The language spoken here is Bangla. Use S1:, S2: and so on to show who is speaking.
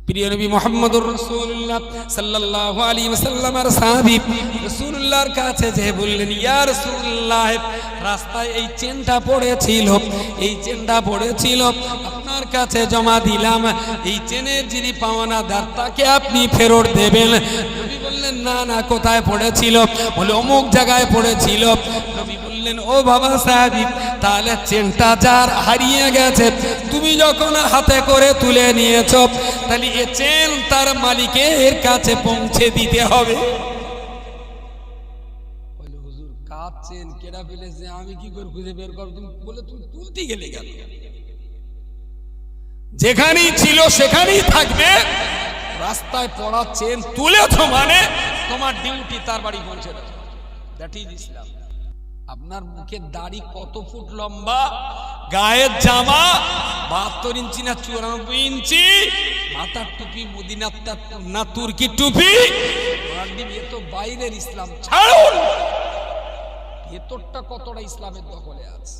S1: প্রিয় নবী মুহাম্মদুর রাসূলুল্লাহ সাল্লাল্লাহু আলাইহি ওয়াসাল্লামের সাহাবী রাসূলুল্লাহর কাছে যে বললেন, ইয়া রাসূলুল্লাহ, রাস্তায় এই চেনটা পড়েছিল, আপনার কাছে জমা দিলাম, এই চেনের যিনি পাওনাদার তাকে আপনি ফেরত দেবেন। নবী বললেন, না, কোথায় পড়েছিল? বলে অমুক জায়গায় পড়েছিল। নবী বললেন, ও বাবা সাহাবী, তাহলে চেনটা যার হারিয়ে গেছে, তুমি যখন হাতে করে তুলে নিয়েছো, তাহলে এ চেন তার মালিকের কাছে পৌঁছে দিতে হবে। বলে হুজুর, কার চেন কেডা ফেলেছে, আমি কি করে খুঁজে বের করব? তুমি বলে তুমি তুলতে গেলে কেন? যেখানেই ছিল সেখানেই থাকবে। রাস্তায় পড়া চেন তুলেছো মানে তোমার ডিউটি তার বাড়ি পৌঁছে দেবে। দ্যাট ইজ ইসলাম। আপনার মুখের দাড়ি কত ফুট লম্বা, গায়ের জামা 72 ইঞ্চি না 94 ইঞ্চি, মাথার টুপি মদিনার না তুর্কি টুপি, এ তো বাইরের ইসলাম। ছাড়ুন, ভেতরটা কতটা ইসলামের দখলে আছে।